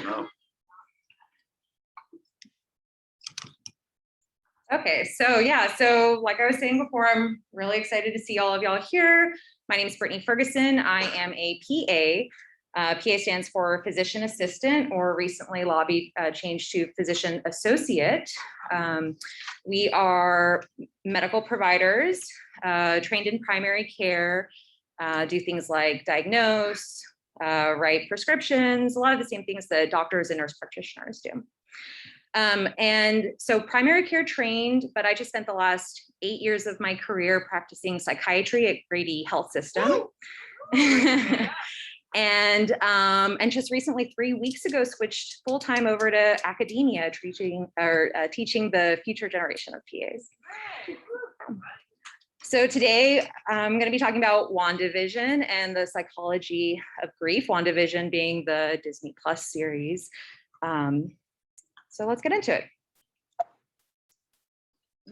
No. Okay, so yeah, so like I was saying before, I'm really excited to see all of y'all here. My name is Brittany Ferguson. I am a PA. PA stands for physician assistant, or recently lobbied changed to physician associate. We are medical providers, trained in primary care, do things like diagnose, write prescriptions, a lot of the same things that doctors and nurse practitioners do. And so primary care trained, but I just spent the last 8 years of my career practicing psychiatry at Grady Health System. And just recently, 3 weeks ago, switched full-time over to academia, teaching the future generation of PAs. So today I'm going to be talking about WandaVision and the psychology of grief, WandaVision being the Disney Plus series. So let's get into it.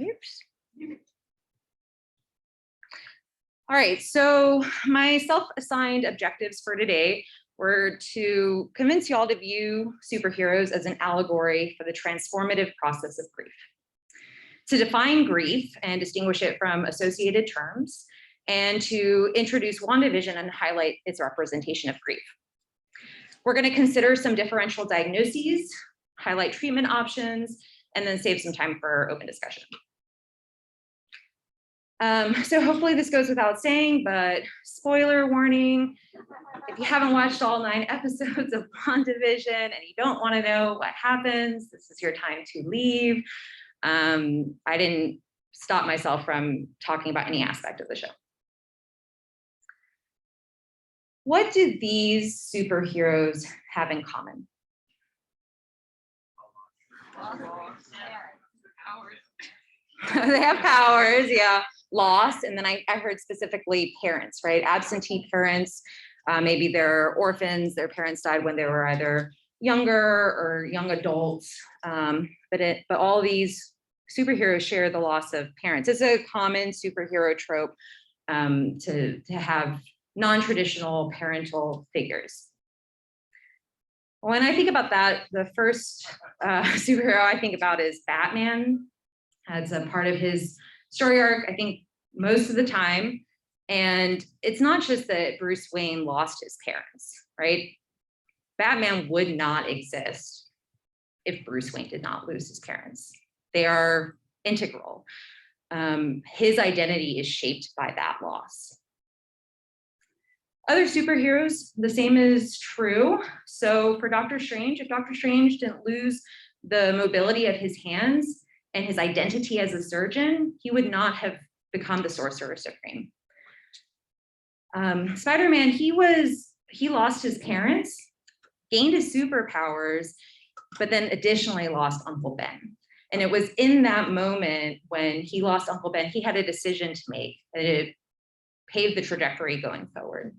Oops. All right, so my self-assigned objectives for today were to convince y'all to view superheroes as an allegory for the transformative process of grief, to define grief and distinguish it from associated terms, and to introduce WandaVision and highlight its representation of grief. We're going to consider some differential diagnoses, highlight treatment options, and then save some time for open discussion. So hopefully this goes without saying, but spoiler warning, if you haven't watched all 9 episodes of WandaVision and you don't want to know what happens, this is your time to leave. I didn't stop myself from talking about any aspect of the show. What do these superheroes have in common? They have powers, yeah. Loss, and then I heard specifically parents, right? Absentee parents, maybe they're orphans, their parents died when they were either younger or young adults, but all these superheroes share the loss of parents. It's a common superhero trope to have non-traditional parental figures. When I think about that, the first superhero I think about is Batman. As a part of his story arc, I think most of the time. And it's not just that Bruce Wayne lost his parents, right? Batman would not exist if Bruce Wayne did not lose his parents. They are integral. His identity is shaped by that loss. Other superheroes, the same is true. So for Doctor Strange, if Doctor Strange didn't lose the mobility of his hands and his identity as a surgeon, he would not have become the Sorcerer Supreme. Spider-Man, he lost his parents, gained his superpowers, but then additionally lost Uncle Ben. And it was in that moment when he lost Uncle Ben, he had a decision to make, and it paved the trajectory going forward.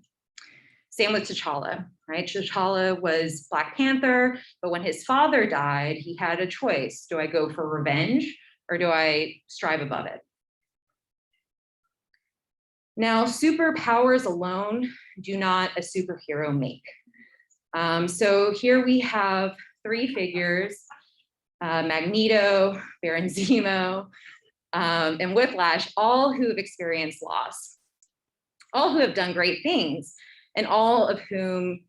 Same with T'Challa, right? T'Challa was Black Panther, but when his father died, he had a choice. Do I go for revenge or do I strive above it? Now, superpowers alone do not a superhero make. So here we have 3 figures, Magneto, Baron Zemo, and Whiplash, all who have experienced loss, all who have done great things, and all of whom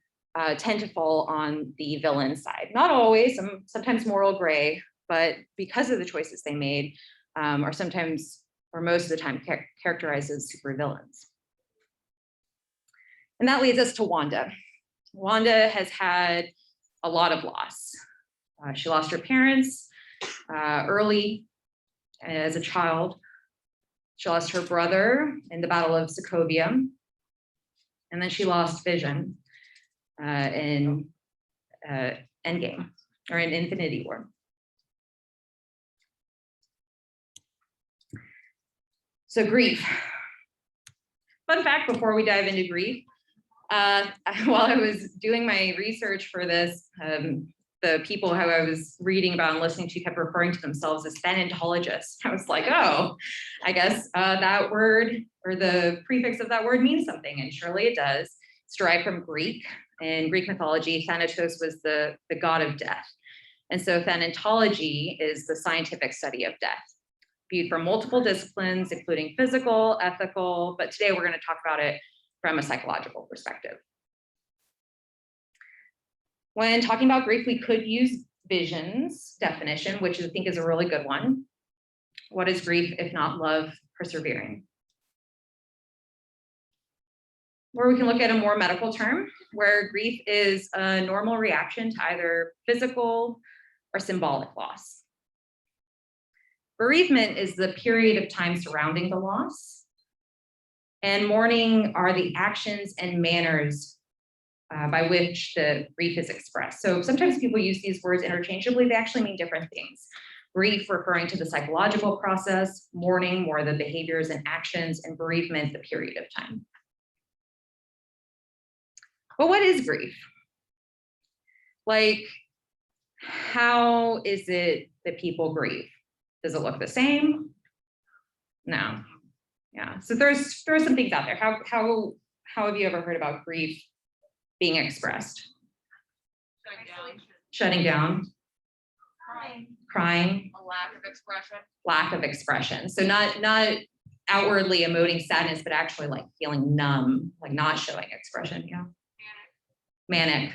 tend to fall on the villain side. Not always, sometimes moral gray, but because of the choices they made, are sometimes, or most of the time, characterized as supervillains. And that leads us to Wanda. Wanda has had a lot of loss. She lost her parents early as a child. She lost her brother in the Battle of Sokovia. And then she lost Vision in Endgame, or in Infinity War. So grief. Fun fact before we dive into grief, while I was doing my research for this, the people who I was reading about and listening to kept referring to themselves as thanatologists. I was like, oh, I guess that word or the prefix of that word means something, and surely it does. It's derived from Greek. In Greek mythology, Thanatos was the god of death. And so thanatology is the scientific study of death, viewed from multiple disciplines, including physical, ethical, but today we're going to talk about it from a psychological perspective. When talking about grief, we could use Vision's definition, which I think is a really good one. What is grief if not love persevering? Or we can look at a more medical term, where grief is a normal reaction to either physical or symbolic loss. Bereavement is the period of time surrounding the loss, and mourning are the actions and manners by which the grief is expressed. So sometimes people use these words interchangeably. They actually mean different things. Grief referring to the psychological process, mourning more the behaviors and actions, and bereavement the period of time. But what is grief? Like, how is it that people grieve? Does it look the same? No. Yeah. So there's some things out there. How have you ever heard about grief being expressed? Shutting down. Crying. A lack of expression. Lack of expression. So not outwardly emoting sadness, but actually like feeling numb, like not showing expression. Yeah. Manic.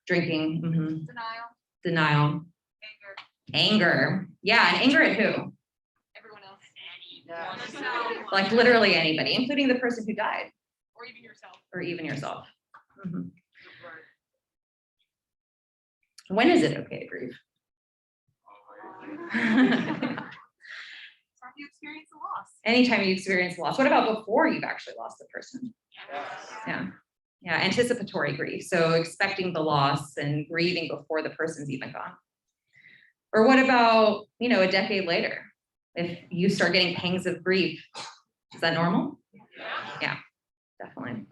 Drinking. Mm-hmm. Denial. Anger. Yeah, and anger at who? Everyone else. Yeah. Like literally anybody, including the person who died. Or even yourself. Or even yourself. Mm-hmm. When is it okay to grieve? You experience a loss. Anytime you experience loss. What about before you've actually lost the person? Yeah. Yeah, anticipatory grief. So expecting the loss and grieving before the person's even gone. Or what about, a decade later? If you start getting pangs of grief, is that normal? Yeah, definitely.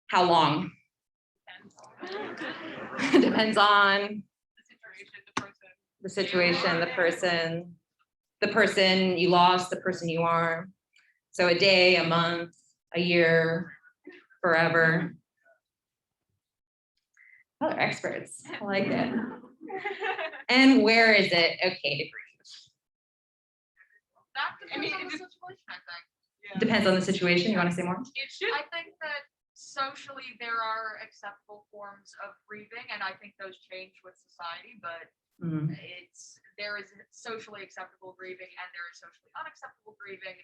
How long? Depends on the situation, the person you lost, the person you are. So a day, a month, a year, forever. Oh, they're experts. I like it. And where is it okay to grieve? That depends on the situation, I think. Yeah. Depends on the situation. You want to say more? It should. I think that socially there are acceptable forms of grieving, and I think those change with society, but there is socially acceptable grieving and there is socially unacceptable grieving.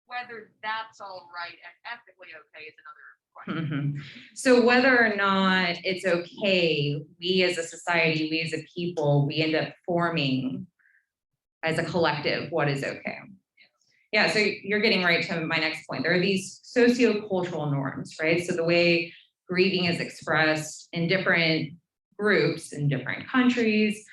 Whether that's all right and ethically okay is another question. So whether or not it's okay, we as a society, we as a people, we end up forming as a collective what is okay. Yeah, so you're getting right to my next point. There are these sociocultural norms, right? So the way grieving is expressed in different groups in different countries,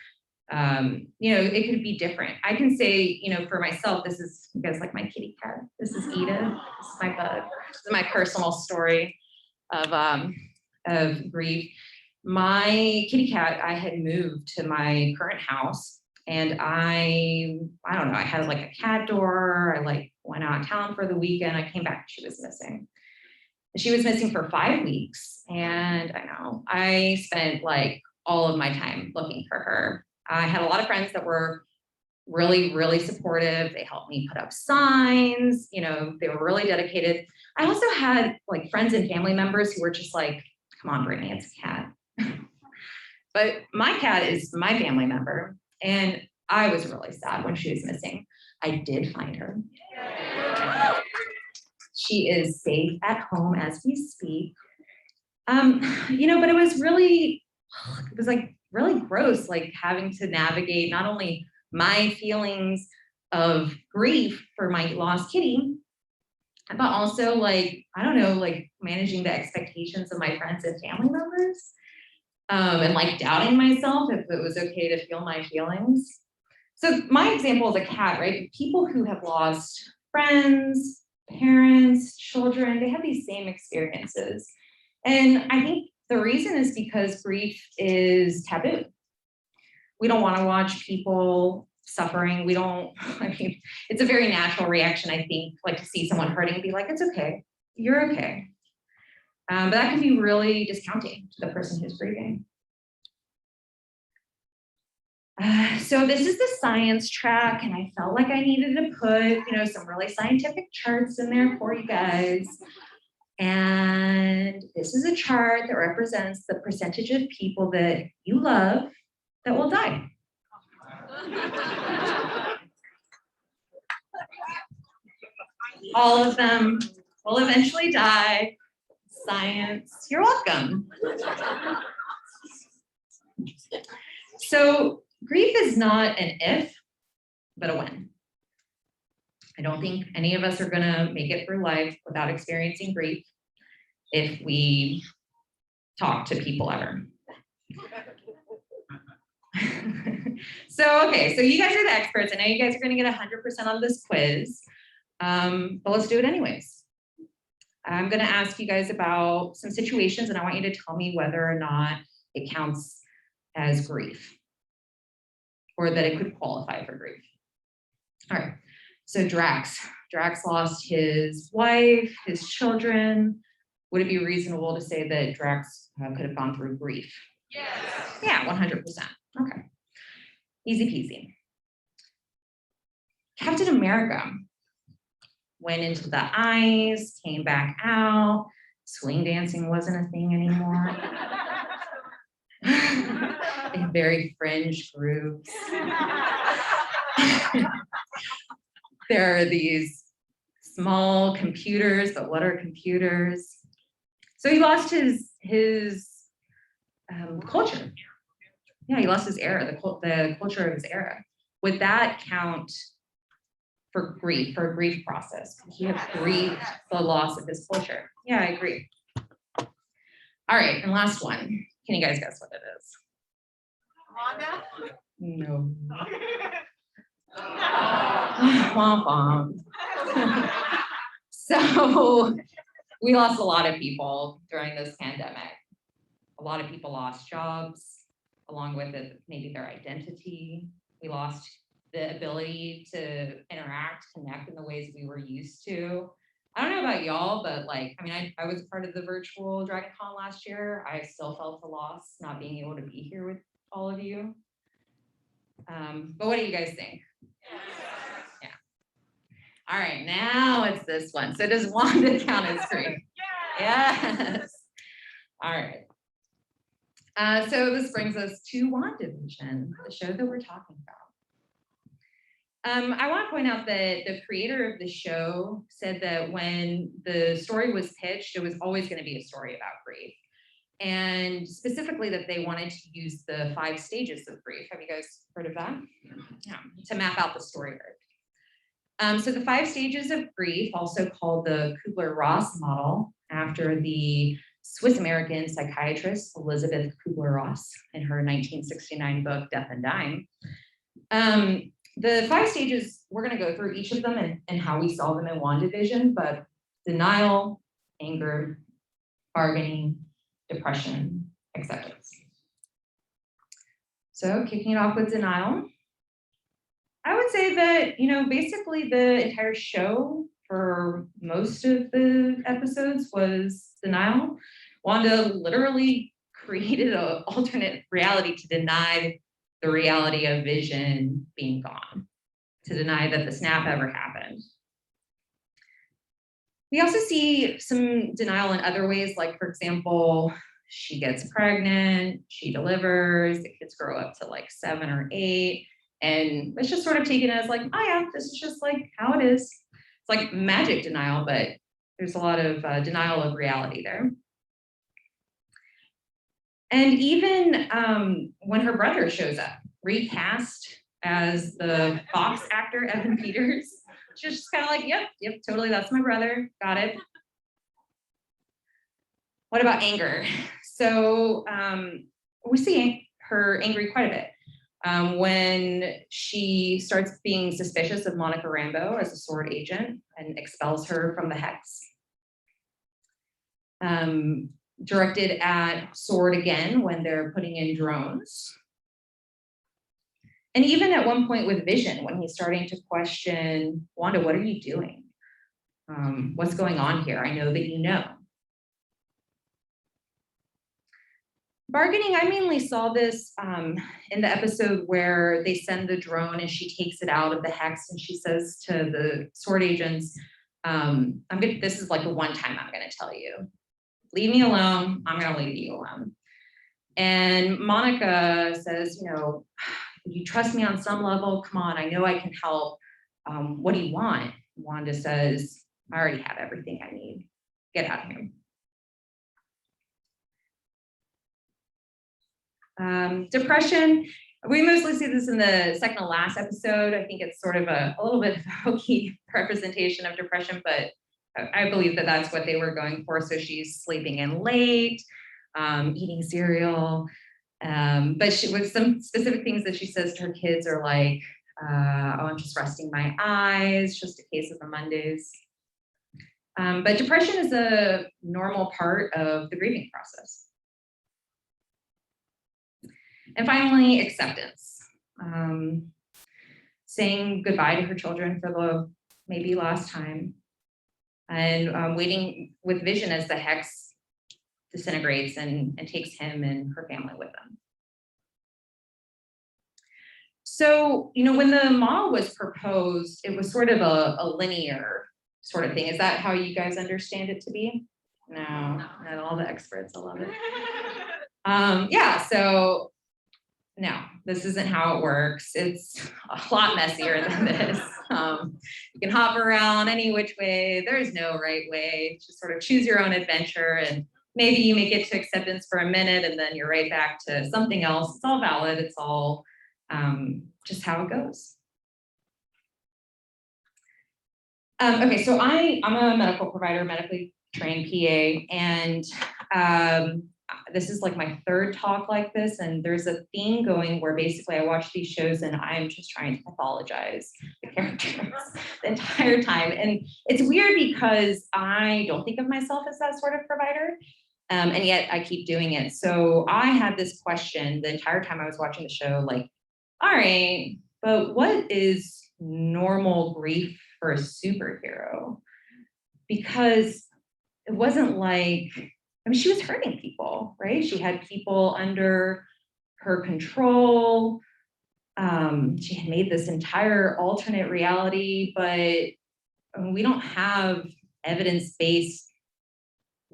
it could be different. I can say, for myself, this is, you guys like my kitty cat. This is Edith. This is my bug. This is my personal story of grief. My kitty cat, I had moved to my current house, and I don't know, I had like a cat door. I went out of town for the weekend. I came back, she was missing. She was missing for 5 weeks. And I spent all of my time looking for her. I had a lot of friends that were really, really supportive. They helped me put up signs, they were really dedicated. I also had friends and family members who were just like, come on, Brittany, it's a cat. But my cat is my family member. And I was really sad when she was missing. I did find her. She is safe at home as we speak. But it was really gross, having to navigate not only my feelings of grief for my lost kitty, but also managing the expectations of my friends and family members, and doubting myself if it was okay to feel my feelings. So my example is a cat, right? People who have lost friends, parents, children, they have these same experiences. And I think the reason is because grief is taboo. We don't want to watch people suffering. It's a very natural reaction, I think, to see someone hurting and be like, it's okay. you're okay. But that can be really discounting to the person who's grieving. So this is the science track, and I felt like I needed to put, some really scientific charts in there for you guys. And this is a chart that represents the percentage of people that you love that will die. All of them will eventually die. Science, you're welcome. So grief is not an if, but a when. I don't think any of us are gonna make it through life without experiencing grief if we talk to people ever. So you guys are the experts. I know you guys are gonna get 100% on this quiz, but let's do it anyways. I'm gonna ask you guys about some situations, and I want you to tell me whether or not it counts as grief, or that it could qualify for grief. All right, so Drax lost his wife, his children. Would it be reasonable to say that Drax could have gone through grief? Yes. Yeah, 100%. Okay, easy peasy. Captain America went into the ice, came back out. Swing dancing wasn't a thing anymore. In very fringe groups. There are these small computers, but what are computers? So he lost his culture. Yeah, he lost his era, the culture of his era. Would that count for grief, for a grief process? Could he have grieved the loss of his culture? Yeah, I agree. All right, and last one. Can you guys guess what it is? Wanda? No. Womp womp. So we lost a lot of people during this pandemic. A lot of people lost jobs, along with it, maybe their identity. We lost the ability to interact, connect in the ways we were used to. I don't know about y'all, but I was a part of the virtual DragonCon last year. I still felt the loss not being able to be here with all of you. But what do you guys think? Yeah. All right, now it's this one. So does Wanda count as grief? Yes. All right. So this brings us to WandaVision, the show that we're talking about. I want to point out that the creator of the show said that when the story was pitched, it was always going to be a story about grief. And specifically that they wanted to use the 5 stages of grief. Have you guys heard of that? Yeah, to map out the story arc. So the 5 stages of grief, also called the Kubler-Ross model, after the Swiss-American psychiatrist Elizabeth Kubler-Ross in her 1969 book, Death and Dying. The 5 stages, we're going to go through each of them and how we saw them in WandaVision, but denial, anger, bargaining, depression, acceptance. So kicking it off with denial, I would say that, basically the entire show for most of the episodes was denial. Wanda literally created an alternate reality to deny the reality of Vision being gone, to deny that the snap ever happened. We also see some denial in other ways, like, for example, she gets pregnant, she delivers, the kids grow up to 7 or 8, and it's just sort of taken as oh yeah, this is just how it is. It's like magic denial, but there's a lot of denial of reality there. And even when her brother shows up, recast as the Fox actor, Evan Peters, she's just kind of yep, totally, that's my brother, got it. What about anger? So we see her angry quite a bit. When she starts being suspicious of Monica Rambeau as a sword agent and expels her from the Hex. Directed at Sword again when they're putting in drones. And even at one point with Vision, when he's starting to question, Wanda, what are you doing? What's going on here? I know that you know. Bargaining, I mainly saw this in the episode where they send the drone and she takes it out of the hex and she says to the sword agents, this is like the one time I'm gonna tell you, leave me alone, I'm gonna leave you alone. And Monica says, you know, you trust me on some level, come on, I know I can help. What do you want? Wanda says, I already have everything I need, get out of here. Depression, we mostly see this in the second to last episode. I think it's sort of a little bit of a hokey representation of depression, but I believe that that's what they were going for. So she's sleeping in late, eating cereal, but with some specific things that she says to her kids are like, oh, I'm just resting my eyes, just a case of the Mondays. But depression is a normal part of the grieving process. And finally, acceptance. Saying goodbye to her children for the maybe last time. And waiting with Vision as the hex disintegrates and takes him and her family with them. So, you know, when the model was proposed, it was sort of a linear sort of thing. Is that how you guys understand it to be? No, not all the experts, I love it. Yeah, so no, this isn't how it works. It's a lot messier than this. You can hop around any which way. There's no right way. Just sort of choose your own adventure, and maybe you make it to acceptance for a minute and then you're right back to something else. It's all valid. It's all just how it goes. Okay, so I'm a medical provider, medically trained PA, and this is like my third talk like this, and there's a theme going where basically I watch these shows and I'm just trying to pathologize the characters the entire time. And it's weird because I don't think of myself as that sort of provider, and yet I keep doing it. So I had this question the entire time I was watching the show, like, all right, but what is normal grief for a superhero? Because it wasn't like, I mean, she was hurting people, right? She had people under her control. She had made this entire alternate reality, but we don't have evidence-based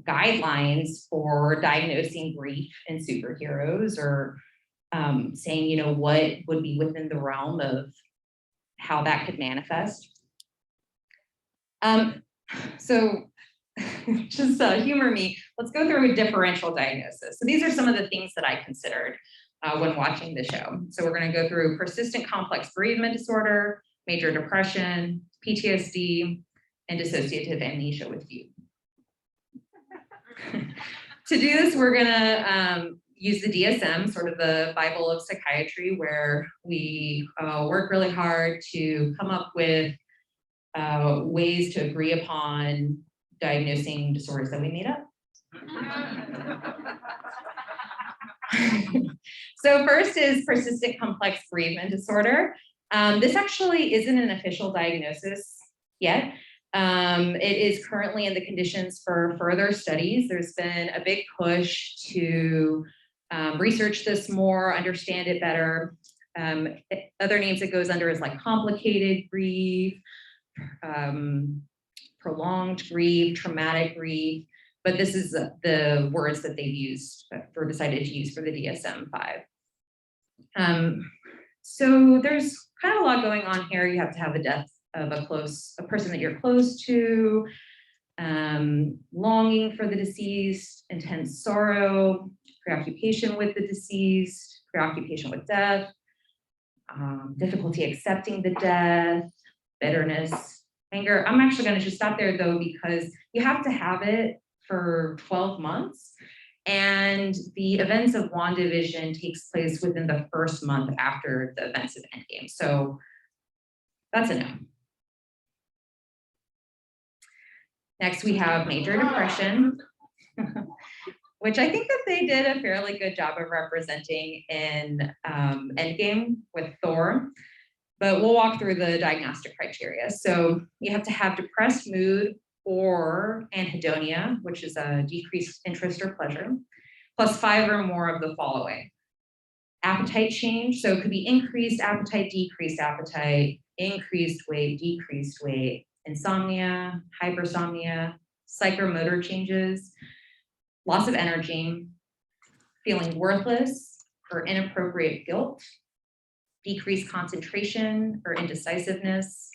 guidelines for diagnosing grief in superheroes or saying, you know, what would be within the realm of how that could manifest. So just humor me, let's go through a differential diagnosis. So these are some of the things that I considered when watching the show. So we're going to go through persistent complex bereavement disorder, major depression, PTSD, and dissociative amnesia with Fugue. To do this, we're going to use the DSM, sort of the Bible of psychiatry, where we work really hard to come up with ways to agree upon diagnosing disorders that we made up. So first is persistent complex bereavement disorder. This actually isn't an official diagnosis yet. It is currently in the conditions for further studies. There's been a big push to research this more, understand it better. Other names it goes under is like complicated grief, prolonged grief, traumatic grief, but this is the words that they've used or decided to use for the DSM-5. So there's kind of a lot going on here. You have to have the death of a person that you're close to, longing for the deceased, intense sorrow, preoccupation with the deceased, preoccupation with death, difficulty accepting the death, bitterness, anger. I'm actually going to just stop there though, because you have to have it for 12 months. And the events of WandaVision takes place within the first month after the events of Endgame. So that's a no. Next, we have major depression, which I think that they did a fairly good job of representing in Endgame with Thor. but we'll walk through the diagnostic criteria. So you have to have depressed mood or anhedonia, which is a decreased interest or pleasure, plus 5 or more of the following. Appetite change, so it could be increased appetite, decreased appetite, increased weight, decreased weight, insomnia, hypersomnia, psychomotor changes, loss of energy, feeling worthless or inappropriate guilt, decreased concentration or indecisiveness,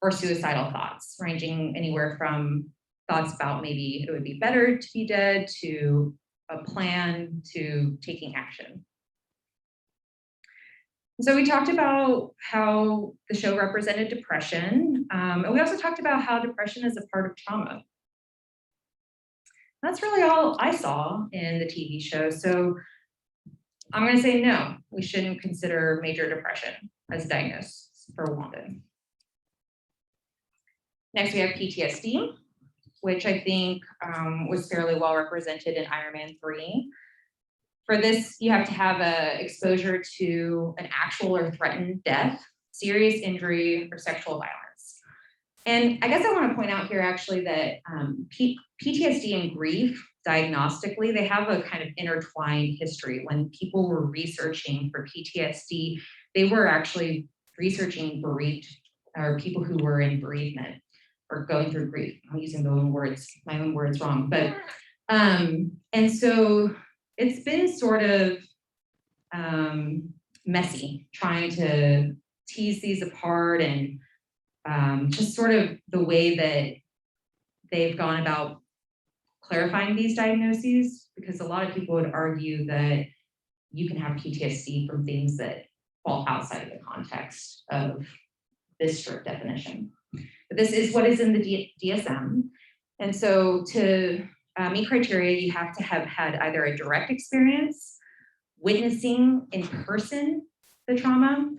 or suicidal thoughts, ranging anywhere from thoughts about maybe it would be better to be dead to a plan to taking action. So we talked about how the show represented depression, and we also talked about how depression is a part of trauma. That's really all I saw in the TV show. So I'm going to say no, we shouldn't consider major depression as a diagnosis for Wanda. Next, we have PTSD, which I think was fairly well represented in Iron Man 3. For this, you have to have a exposure to an actual or threatened death, serious injury, or sexual violence. And I guess I want to point out here actually that PTSD and grief, diagnostically, they have a kind of intertwined history. When people were researching for PTSD, they were actually researching bereaved or people who were in bereavement or going through grief. I'm using my own words wrong, but and so it's been sort of messy trying to tease these apart and just sort of the way that they've gone about clarifying these diagnoses, because a lot of people would argue that you can have PTSD from things that fall outside of the context of this strict definition. But this is what is in the DSM. And so to meet criteria, you have to have had either a direct experience, witnessing in person the trauma.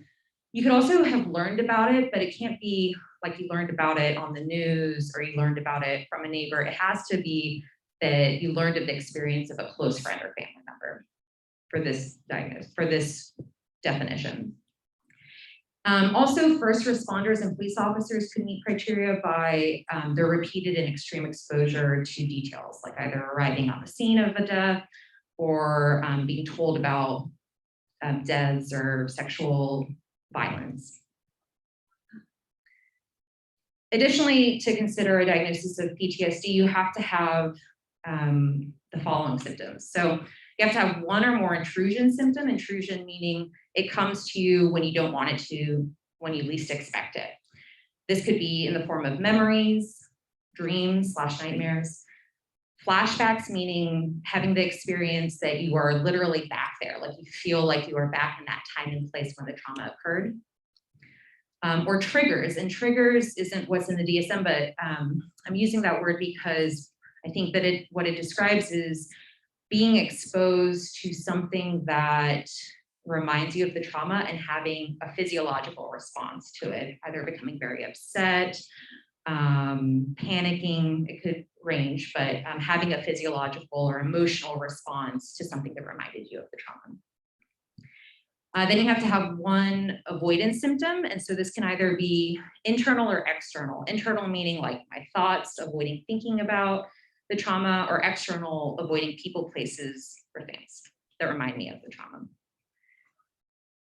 You could also have learned about it, but it can't be like you learned about it on the news or you learned about it from a neighbor. It has to be that you learned of the experience of a close friend or family member for this diagnosis, for this definition. Also, first responders and police officers could meet criteria by their repeated and extreme exposure to details, like either arriving on the scene of a death or being told about deaths or sexual violence. Additionally, to consider a diagnosis of PTSD, you have to have the following symptoms. So you have to have one or more intrusion symptom, intrusion meaning it comes to you when you don't want it to, when you least expect it. This could be in the form of memories, dreams / nightmares, flashbacks, meaning having the experience that you are literally back there, like you feel like you are back in that time and place when the trauma occurred. Or triggers, and triggers isn't what's in the DSM, but I'm using that word because I think that what it describes is being exposed to something that reminds you of the trauma and having a physiological response to it, either becoming very upset, panicking, it could range, but having a physiological or emotional response to something that reminded you of the trauma. Then you have to have one avoidance symptom, and so this can either be internal or external. Internal meaning like my thoughts, avoiding thinking about the trauma, or external, avoiding people, places, or things that remind me of the trauma.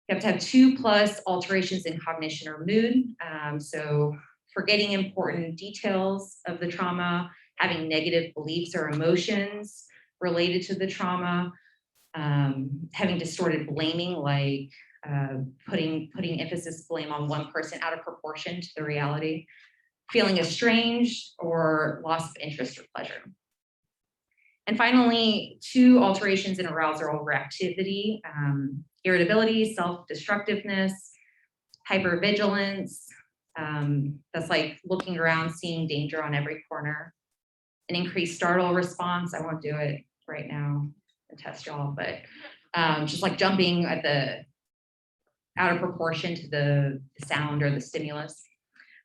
You have to have 2+ alterations in cognition or mood. So forgetting important details of the trauma, having negative beliefs or emotions related to the trauma, having distorted blaming, like putting emphasis blame on one person out of proportion to the reality, feeling estranged, or loss of interest or pleasure. And finally, 2 alterations in arousal or reactivity, irritability, self-destructiveness, hypervigilance, that's like looking around, seeing danger on every corner, an increased startle response. I won't do it right now and test y'all, but just like jumping at the out of proportion to the sound or the stimulus,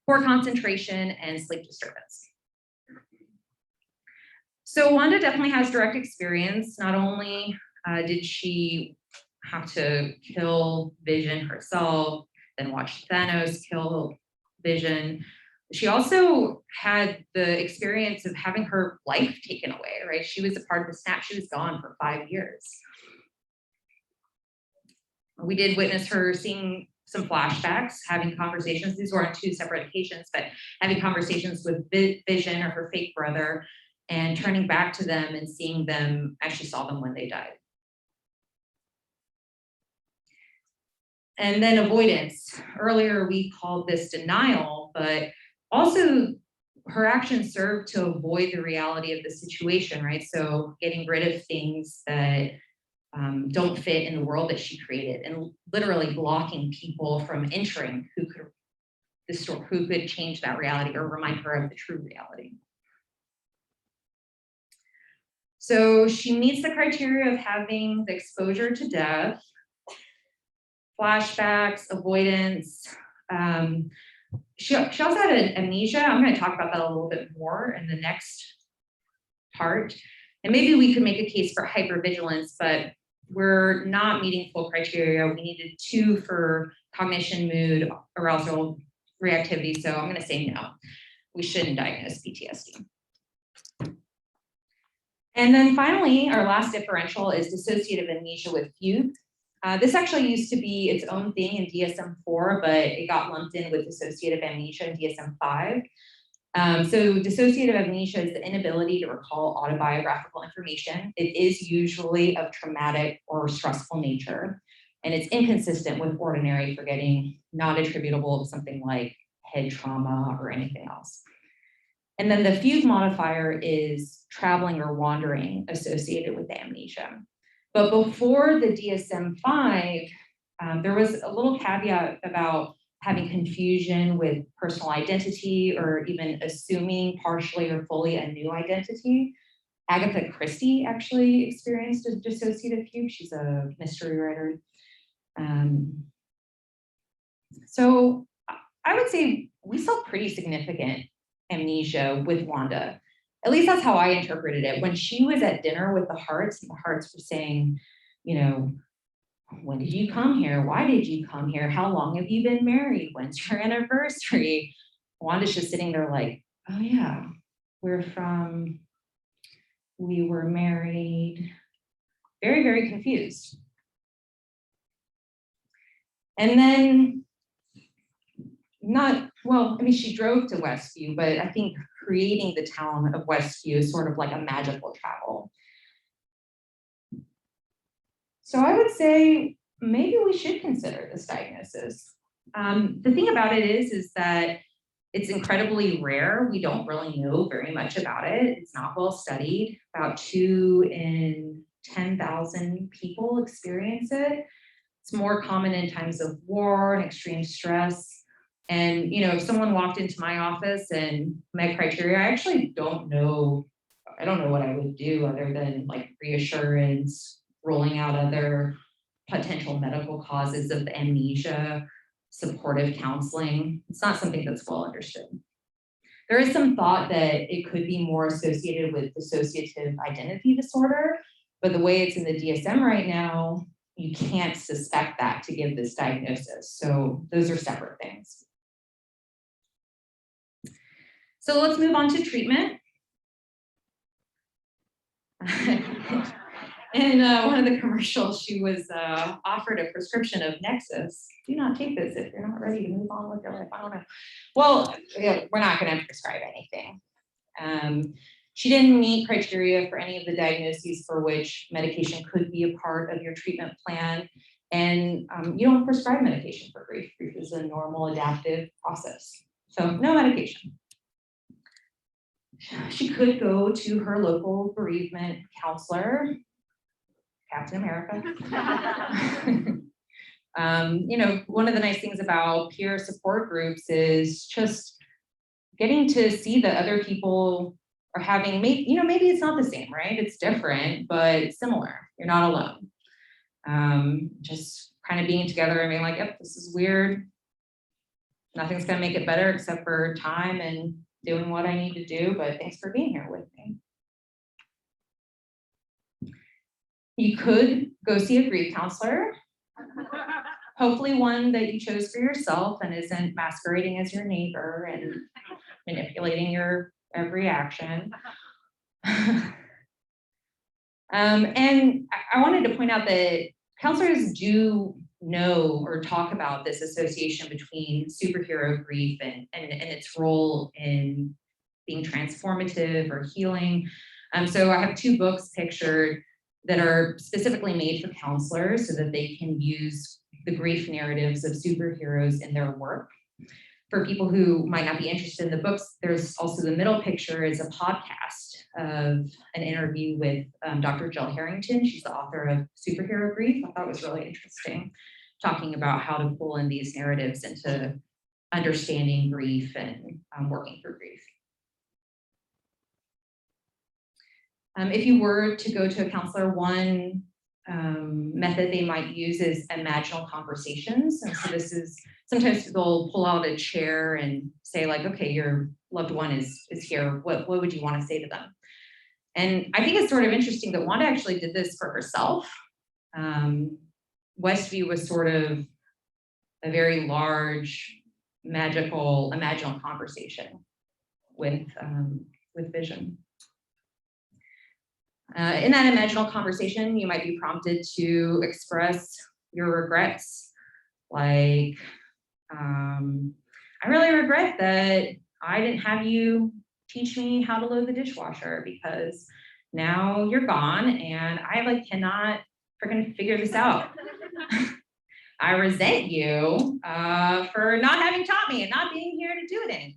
poor concentration, and sleep disturbance. So Wanda definitely has direct experience. Not only did she have to kill Vision herself, then watched Thanos kill Vision. She also had the experience of having her life taken away, right? She was a part of the snap. She was gone for 5 years. We did witness her seeing some flashbacks, having conversations. These were on 2 separate occasions, but having conversations with Vision or her fake brother and turning back to them and seeing them as she saw them when they died. And then avoidance. Earlier, we called this denial, but also her actions served to avoid the reality of the situation, right? So getting rid of things that don't fit in the world that she created, and literally blocking people from entering who could change that reality or remind her of the true reality. So she meets the criteria of having the exposure to death, flashbacks, avoidance. She also had an amnesia. I'm going to talk about that a little bit more in the next part. And maybe we could make a case for hypervigilance, but we're not meeting full criteria. We needed 2 for cognition, mood, arousal, reactivity. So I'm going to say no. We shouldn't diagnose PTSD. And then finally, our last differential is dissociative amnesia with Fugue. This actually used to be its own thing in DSM-4, but it got lumped in with dissociative amnesia in DSM-5. So dissociative amnesia is the inability to recall autobiographical information. It is usually of traumatic or stressful nature, and it's inconsistent with ordinary forgetting, not attributable to something like head trauma or anything else. And then the Fugue modifier is traveling or wandering associated with the amnesia. But before the DSM-5, there was a little caveat about having confusion with personal identity or even assuming partially or fully a new identity. Agatha Christie actually experienced a dissociative fugue. She's a mystery writer. So I would say we saw pretty significant amnesia with Wanda. At least that's how I interpreted it. When she was at dinner with the Hearts, and the Hearts were saying, you know, when did you come here? Why did you come here? How long have you been married? When's your anniversary? Wanda's just sitting there like, oh yeah, we were married. Very, very confused. And then she drove to Westview, but I think creating the town of Westview is sort of like a magical travel. So I would say maybe we should consider this diagnosis. The thing about it is that it's incredibly rare. We don't really know very much about it. It's not well studied. About 2 in 10,000 people experience it. It's more common in times of war and extreme stress. And if someone walked into my office and met criteria, I actually don't know what I would do other than like reassurance, rolling out other potential medical causes of amnesia, supportive counseling. It's not something that's well understood. There is some thought that it could be more associated with dissociative identity disorder, but the way it's in the DSM right now, you can't suspect that to give this diagnosis. So those are separate things. So let's move on to treatment. In one of the commercials, she was offered a prescription of Nexus. Do not take this if you're not ready to move on with your life. I don't know. Well, we're not going to prescribe anything. She didn't meet criteria for any of the diagnoses for which medication could be a part of your treatment plan. And you don't prescribe medication for grief. Grief is a normal adaptive process. So no medication. She could go to her local bereavement counselor, Captain America. One of the nice things about peer support groups is just getting to see that other people are having, maybe it's not the same, right? It's different, but it's similar. You're not alone. Just kind of being together and being like, yep, this is weird. Nothing's going to make it better except for time and doing what I need to do, but thanks for being here with me. You could go see a grief counselor hopefully one that you chose for yourself and isn't masquerading as your neighbor and manipulating your every action. And I wanted to point out that counselors do know or talk about this association between superhero grief and its role in being transformative or healing. So I have 2 books pictured that are specifically made for counselors so that they can use the grief narratives of superheroes in their work. For people who might not be interested in the books, there's also the middle picture is a podcast of an interview with Dr. Jill Harrington. She's the author of Superhero Grief. I thought it was really interesting, talking about how to pull in these narratives into understanding grief and working through grief. If you were to go to a counselor, one method they might use is imaginal conversations. And so this is, sometimes they'll pull out a chair and say like, okay, your loved one is here. What would you want to say to them? And I think it's sort of interesting that Wanda actually did this for herself. Westview was sort of a very large, magical, imaginal conversation with Vision. In that imaginal conversation, you might be prompted to express your regrets. Like, I really regret that I didn't have you teach me how to load the dishwasher because now you're gone and I like cannot freaking figure this out. I resent you for not having taught me and not being here to do it anymore.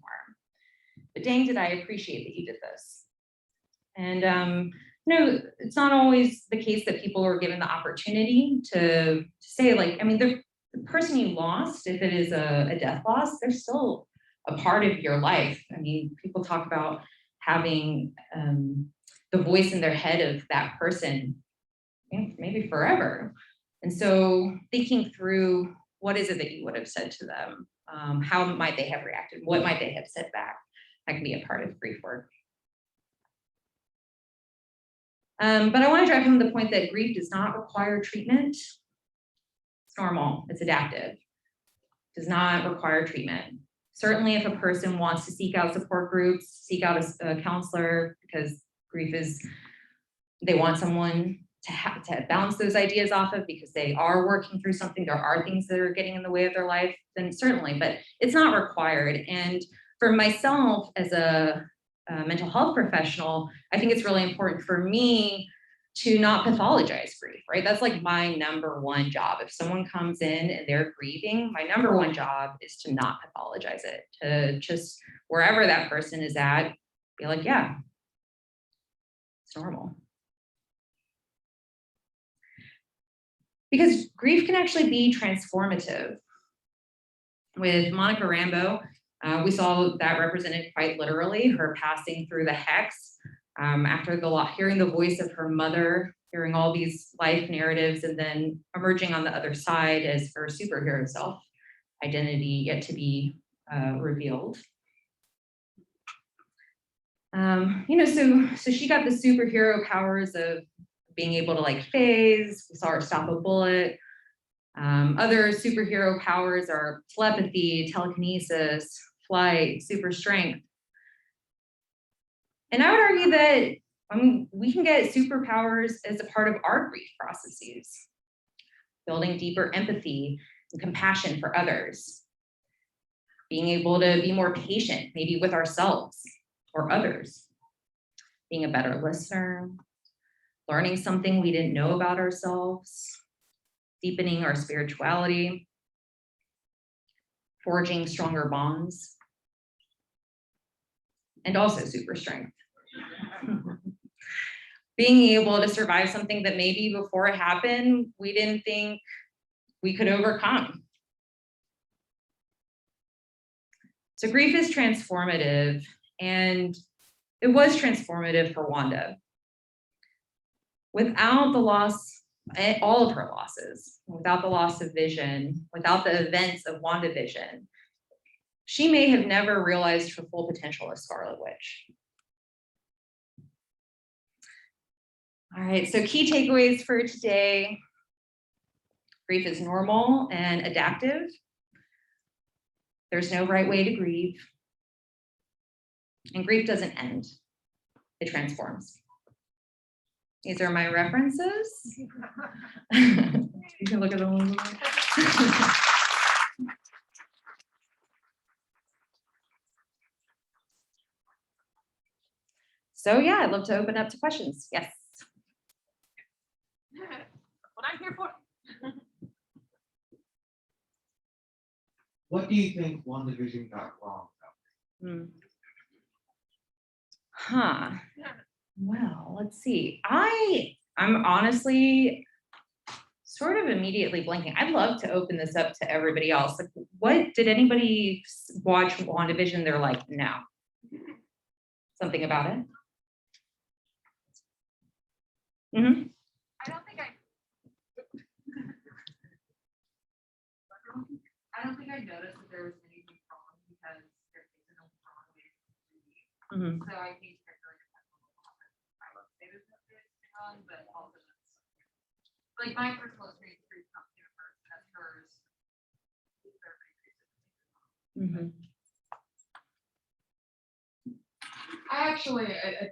But dang, did I appreciate that you did this. And no, it's not always the case that people are given the opportunity to say, like, I mean, the person you lost, if it is a death loss, they're still a part of your life. I mean, people talk about having the voice in their head of that person, maybe forever. And so thinking through what is it that you would have said to them? How might they have reacted? What might they have said back? That can be a part of grief work. But I want to drive home the point that grief does not require treatment. It's normal, it's adaptive. It does not require treatment. Certainly if a person wants to seek out support groups, seek out a counselor, because grief is, they want someone to bounce those ideas off of because they are working through something, there are things that are getting in the way of their life, then certainly, but it's not required. And for myself as a mental health professional, I think it's really important for me to not pathologize grief, right? That's like my number one job. If someone comes in and they're grieving, my number one job is to not pathologize it, to just wherever that person is at, be like, yeah, it's normal. Because grief can actually be transformative. With Monica Rambeau, we saw that represented quite literally, her passing through the hex after hearing the voice of her mother, hearing all these life narratives, and then emerging on the other side as her superhero self, identity yet to be revealed. So she got the superhero powers of being able to like phase. We saw her stop a bullet. Other superhero powers are telepathy, telekinesis, flight, super strength. And I would argue that we can get superpowers as a part of our grief processes, building deeper empathy and compassion for others, being able to be more patient, maybe with ourselves or others, being a better listener, learning something we didn't know about ourselves, deepening our spirituality, forging stronger bonds, and also super strength. Being able to survive something that maybe before it happened, we didn't think we could overcome. So grief is transformative, and it was transformative for Wanda. Without the loss, all of her losses, without the loss of Vision, without the events of WandaVision, she may have never realized her full potential as Scarlet Witch. All right, so key takeaways for today. Grief is normal and adaptive. There's no right way to grieve. And grief doesn't end, it transforms. These are my references. You can look at them. So yeah, I'd love to open up to questions. Yes. What I'm here for. What do you think WandaVision got wrong? Huh. Well, let's see. I'm honestly sort of immediately blanking. I'd love to open this up to everybody else. Like, what did anybody watch WandaVision? They're like, no. Something about it. Mm-hmm. I don't think I noticed that there was anything wrong because there isn't a wrong way to read. Mm-hmm. So I think it really depends on the topic. I would say there's nothing wrong, but also that's like my personal experience is pretty tough to her. That's hers. Mm-hmm. I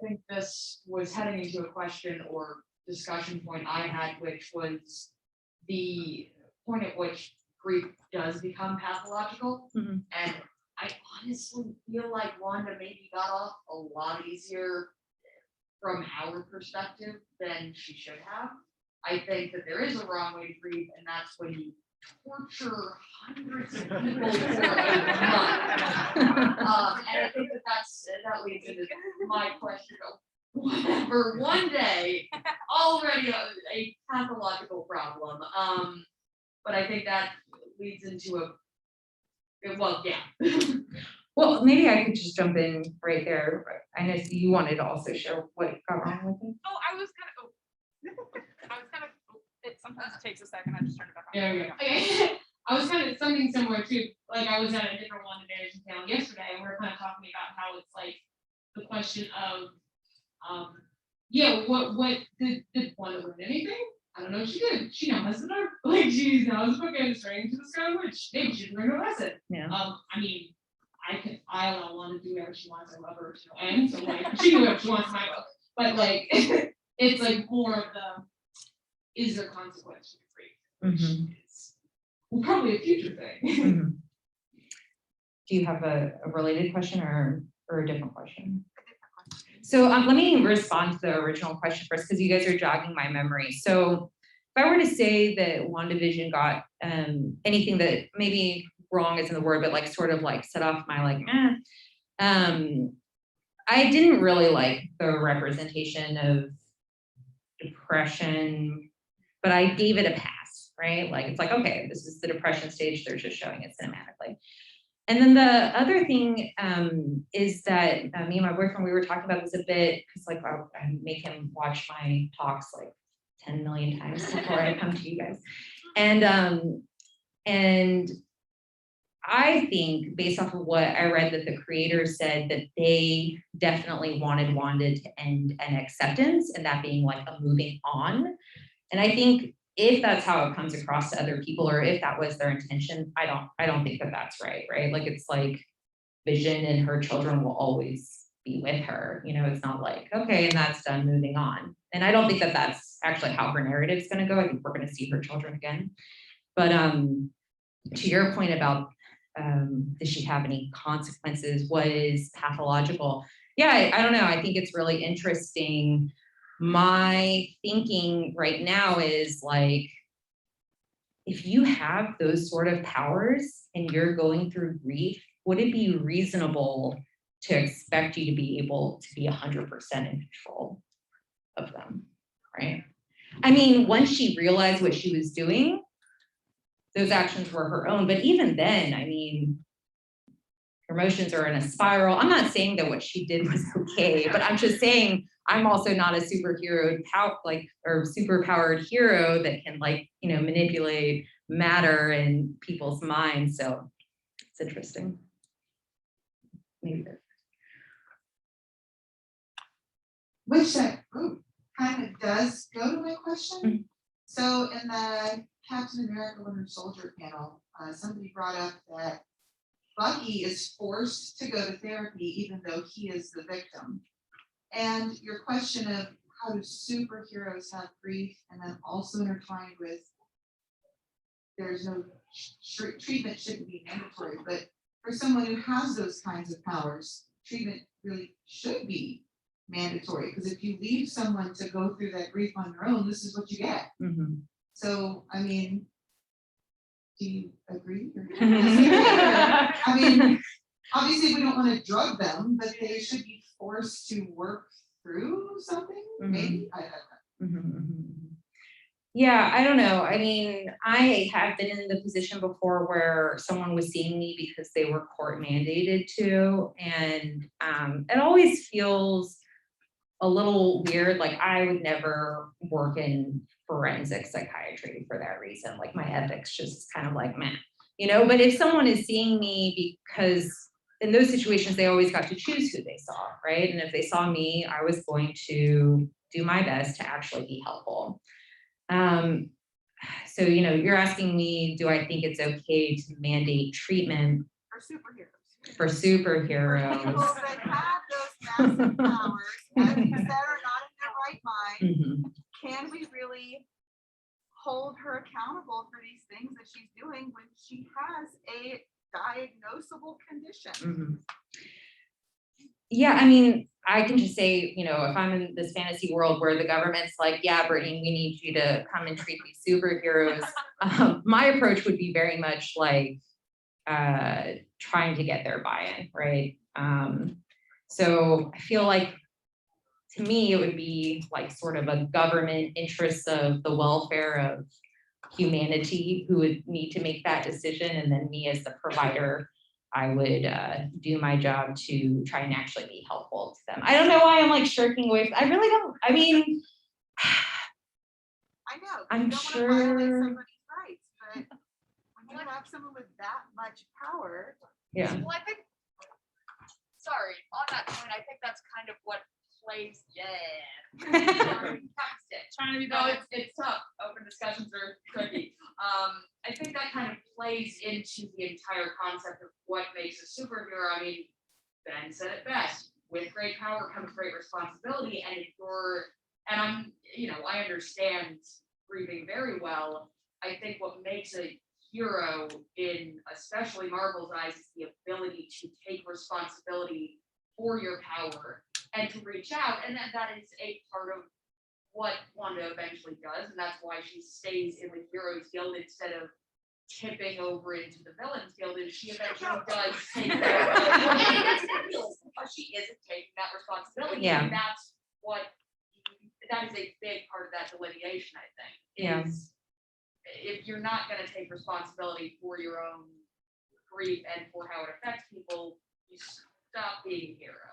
think this was heading into a question or discussion point I had, which was the point at which grief does become pathological. Mm-hmm. And I honestly feel like Wanda maybe got off a lot easier from our perspective than she should have. I think that there is a wrong way to grieve, and that's when you torture hundreds of people for a month. And I think that leads into my question of whatever, one day, already a pathological problem. But I think that leads into Well, maybe I could just jump in right there. I know you wanted to also share what got wrong with it. Oh, I was kind of, sometimes it takes a second, I just turned it back on. Yeah. Okay. I was kind of something similar too. Like I was at a different WandaVision panel yesterday, and we were kind of talking about how it's like the question of, what did Wanda win anything? I don't know what she did. She now has the dark. Like she's now the book and straight into the sky witch. Maybe she didn't learn her lesson. Yeah. I mean, I allow Wanda to do whatever she wants. I love her to no end. So like she can do whatever she wants in my book. But like it's like more of the, is there consequence to the grief? Which is probably a future thing. Mm-hmm. Do you have a related question or a different question? So let me respond to the original question first, because you guys are jogging my memory. So if I were to say that WandaVision got anything that maybe wrong isn't the word, but like sort of like set off my like, I didn't really like the representation of depression, but I gave it a pass, right? Like, it's like, okay, this is the depression stage. They're just showing it cinematically. And then the other thing is that me and my boyfriend, we were talking about this a bit, because like I make him watch my talks like 10 million times before I come to you guys. And I think based off of what I read, that the creators said that they definitely wanted Wanda to end an acceptance, and that being like a moving on. And I think if that's how it comes across to other people, or if that was their intention, I don't think that that's right? Like, it's like Vision and her children will always be with her. You know, it's not like, okay, and that's done, moving on. And I don't think that that's actually how her narrative is going to go. I think we're going to see her children again. But to your point about does she have any consequences? What is pathological? Yeah, I don't know. I think it's really interesting. My thinking right now is like, if you have those sort of powers and you're going through grief, would it be reasonable to expect you to be able to be 100% in control of them, right? I mean, once she realized what she was doing, those actions were her own. But even then, I mean, her emotions are in a spiral. I'm not saying that what she did was okay, but I'm just saying I'm also not a superhero, or superpowered hero that can manipulate matter in people's minds. So it's interesting. Maybe that. Which kind of does go to my question. So in the Captain America Winter Soldier panel, somebody brought up that Bucky is forced to go to therapy even though he is the victim. And your question of how do superheroes have grief, and then also intertwined with there's no treatment shouldn't be mandatory, but for someone who has those kinds of powers, treatment really should be mandatory, because if you leave someone to go through that grief on their own, this is what you get. Mhm. So, I mean, do you agree? Or disagree? I mean, obviously we don't want to drug them, but they should be forced to work through something, maybe? I don't know. Mhm, mhm. Yeah, I don't know. I mean, I have been in the position before where someone was seeing me because they were court mandated to, and it always feels a little weird. Like I would never work in forensic psychiatry for that reason. Like my ethics just kind of like meh, you know. But if someone is seeing me because in those situations they always got to choose who they saw, right? And if they saw me, I was going to do my best to actually be helpful. So, you know, you're asking me, do I think it's okay to mandate treatment For superheroes. for superheroes? People that have those massive powers, as you said, are not in their right mind, Mhm. can we really hold her accountable for these things that she's doing when she has a diagnosable condition? Mhm. Yeah, I mean, I can just say, you know, if I'm in this fantasy world where the government's like, yeah, Brittany, we need you to come and treat these superheroes, my approach would be very much like trying to get their buy-in, right? So I feel like to me, it would be like sort of a government interest of the welfare of humanity who would need to make that decision. And then me as the provider, I would do my job to try and actually be helpful to them. I don't know why I'm like shirking away. I really don't. I mean, I know, I'm you don't want to violate sure. somebody's rights, but when you have someone with that much power, Yeah. Well, I think, sorry, on that point, I think that's kind of what plays, sorry, Trying to be no, better. it's tough. Open discussions are tricky. I think that kind of plays into the entire concept of what makes a superhero. I mean, Ben said it best. With great power comes great responsibility, and if you're, and I'm, you know, I understand grieving very well. I think what makes a hero in especially Marvel's eyes is the ability to take responsibility for your power and to reach out, and that is a part of what Wanda eventually does, and that's why she stays in the Heroes Guild instead of tipping over into the Villains Guild, and she eventually does take that. And that's ridiculous because she isn't taking that responsibility, Yeah. and that's what, that is a big part of that delineation, I think, Yeah. is if you're not gonna take responsibility for your own grief and for how it affects people, you stop being a hero.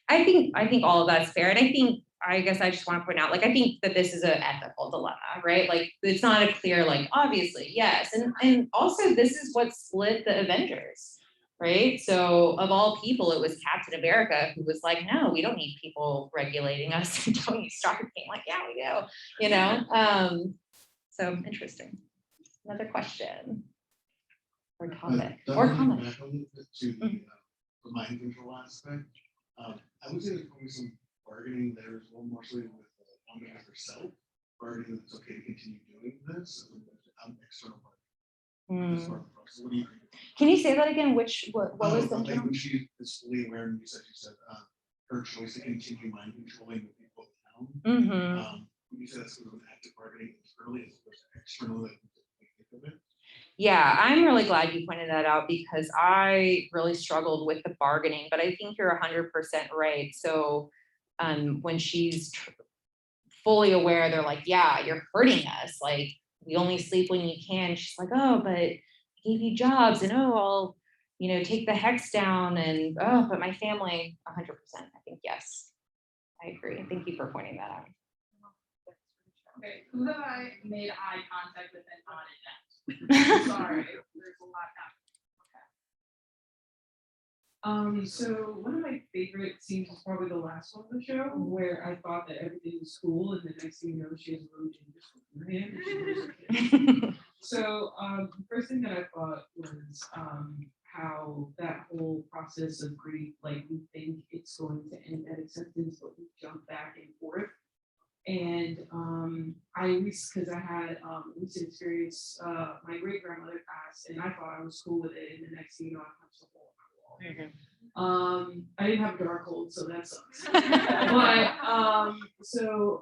I think all of that's fair. And I guess I just want to point out, like, I think that this is an ethical dilemma, right? Like, it's not a clear, like, obviously, yes. And also this is what split the Avengers, right? So of all people, it was Captain America who was like, no, we don't need people regulating us. And Tony Stark being like, yeah, we do, you know? So interesting. Another question. Or topic, or Doubling comment. back a little bit to the mind control aspect. I would say there's probably some bargaining there as well, mostly with Wanda herself, bargaining that it's okay to continue doing this, as opposed to external bargaining. That's part of the process. What do you think? Can you say that again? What was the Like term? when she is fully aware, and you said her choice to continue mind controlling the people of town. Mm-hmm. You said it's sort of an active bargaining internally as opposed to externally. Yeah, I'm really glad you pointed that out because I really struggled with the bargaining, but I think you're 100% right. So when she's fully aware, they're like, yeah, you're hurting us. Like, we only sleep when you can. She's like, oh, but I gave you jobs, and oh, I'll, you know, take the hex down, and oh, but my family, 100%. I think, yes, I agree. Thank you for pointing that out. Okay, who have I made eye contact with and nodded at? Sorry, there's a lot happening. So one of my favorite scenes was probably the last one of the show, where I thought that everything was cool, and the next thing you know, she has a really dangerous one in her hand, and she knows her kid. So, the first thing that I thought was, how that whole process of grief, like we think it's going to end at acceptance, but we jump back and forth. And because I had a recent experience, my great grandmother passed, and I thought I was cool with it, and the next thing you know, I punched a hole in my wall. I didn't have a dark hold, so that sucks. But so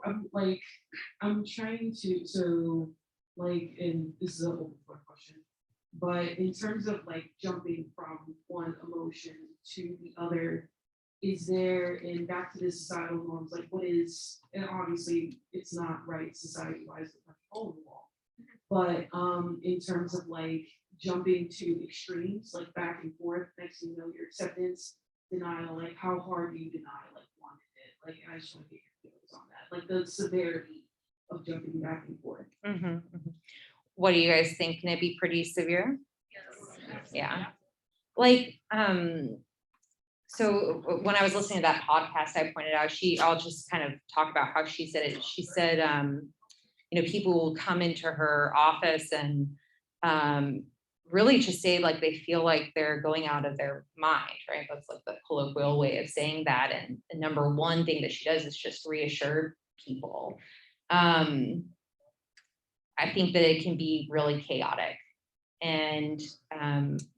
I'm trying to, so like, and this is an open floor question, but in terms of like jumping from one emotion to the other, is there, and back to the societal norms, like what is, and obviously it's not right society wise to punch a hole in the wall, but in terms of like jumping to extremes, like back and forth, next thing you know, your acceptance, denial, like how hard do you deny like wanted it? Like I just want to get your feelings on that, like the severity of jumping back and forth. What do you guys think? Can it be pretty severe? Yes. Yeah. Like, so when I was listening to that podcast, I pointed out, I'll just kind of talk about how she said it. She said, you know, people will come into her office and really just say like they feel like they're going out of their mind, right? That's like the colloquial way of saying that. And the number one thing that she does is just reassure people. I think that it can be really chaotic and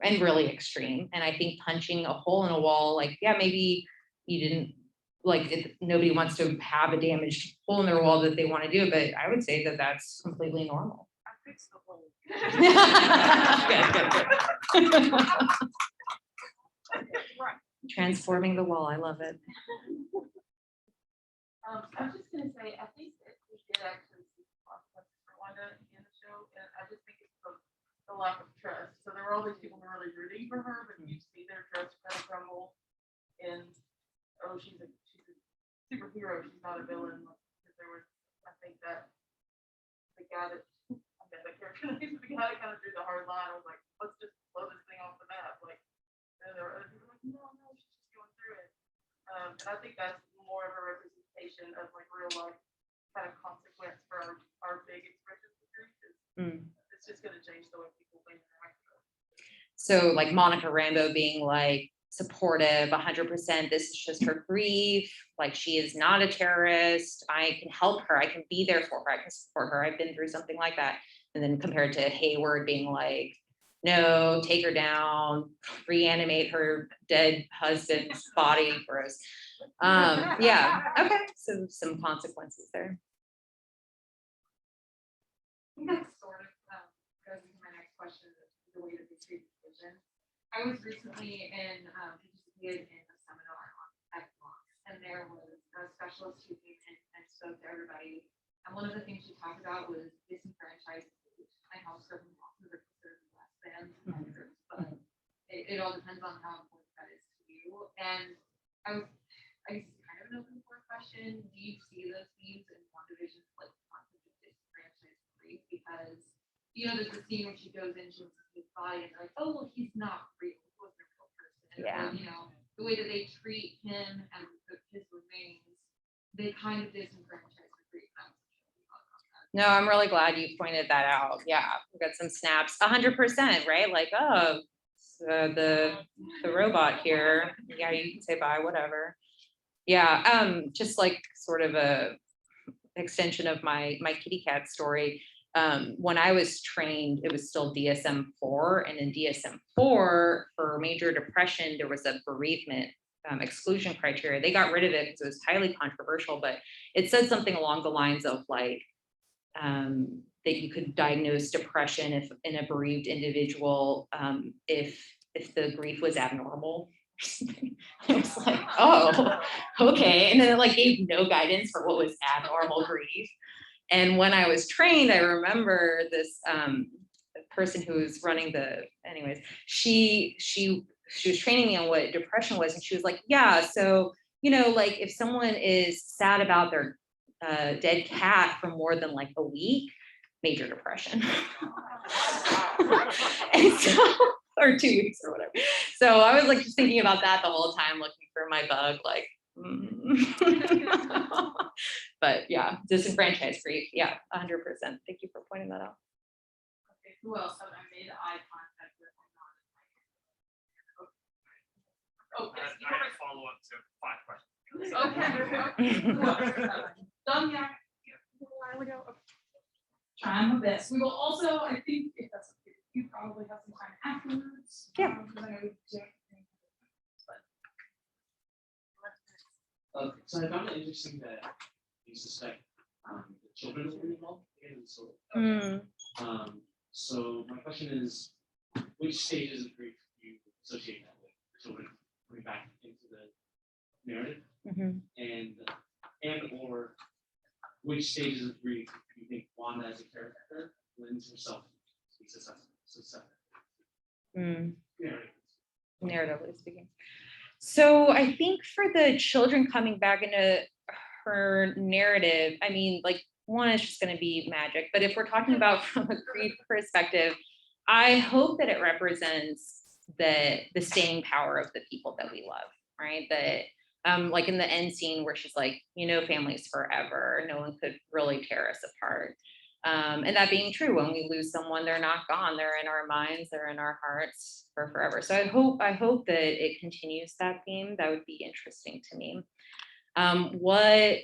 really extreme. And I think punching a hole in a wall, like, yeah, maybe you didn't like nobody wants to have a damaged hole in their wall that they want to do, but I would say that that's completely normal. I fixed the hole. Right. Transforming the wall, I love it. I was just gonna say, I think that we did actually see consequences for Wanda in the show, and I just think it's the lack of trust. So there were all these people who were really rooting for her, but you see their trust kind of crumble. And oh, she's a superhero. She's not a villain. Because there was, I think that the guy that I met that character, the guy that kind of drew the hard line. I was like, let's just blow this thing off the map. Like, and there were other people like, no, she's just going through it. And I think that's more of a representation of like real life kind of consequence for our big expressions of grief. It's just going to change the way people think. So like Monica Rambeau being like supportive, 100%, this is just her grief. Like she is not a terrorist. I can help her. I can be there for her. I can support her. I've been through something like that. And then compared to Hayward being like, no, take her down, reanimate her dead husband's body for us. Yeah, okay, so some consequences there. I think that sort of goes into my next question, the way that they treat vision. I was recently participated in a seminar on economics, and there was a specialist who came in and spoke to everybody. And one of the things she talked about was disenfranchised food and how certain losses are considered less than others, but it all depends on how important that is to you. And I guess it's kind of an open floor question. Do you see those themes in WandaVision, like concept of disenfranchised grief? Because there's the scene when she goes in, she looks at his body, and they're like, oh, well, he's not real. He wasn't a real person. Yeah. Or, the way that they treat him and his remains, they kind of disenfranchise the grief. No, I'm really glad you pointed that out. Yeah, we got some snaps, 100%, right? Like, oh, the robot here. Yeah, you can say bye, whatever. Yeah, just like sort of a extension of my kitty cat story. When I was trained, it was still DSM-4, and in DSM-4 for major depression, there was a bereavement exclusion criteria. They got rid of it because it was highly controversial, but it said something along the lines of like that you could diagnose depression if in a bereaved individual if the grief was abnormal. I was like, oh, okay. And then it like gave no guidance for what was abnormal grief. And when I was trained, I remember this person who was running she was training me on what depression was. And she was like, yeah, so, like if someone is sad about their dead cat for more than like a week, major depression. And so, or 2 weeks or whatever. So I was like just thinking about that the whole time, looking for my bug, like. But yeah, disenfranchised grief. Yeah, 100%. Thank you for pointing that out. Okay, who else have I made eye contact with? Oh, yes, you I have have a follow-up to 5 questions. Okay. Done, yeah. A while ago. Okay. Trying my best. We will also, I think, if that's okay, you probably have some time afterwards. Yeah. Because I know Jack. So I found it interesting that you suspect the children will be involved in the story. So my question is, which stages of grief do you associate that with children coming back into the narrative, and or which stages of grief do you think Wanda as a character lends herself to be susceptible? Narratively speaking. So I think for the children coming back into her narrative, I mean, like, one is just going to be magic, but if we're talking about from a grief perspective, I hope that it represents the staying power of the people that we love, right? That like in the end scene where she's like, family's forever, no one could really tear us apart. And that being true, when we lose someone, they're not gone. They're in our minds, they're in our hearts for forever. So I hope that it continues that theme. That would be interesting to me. What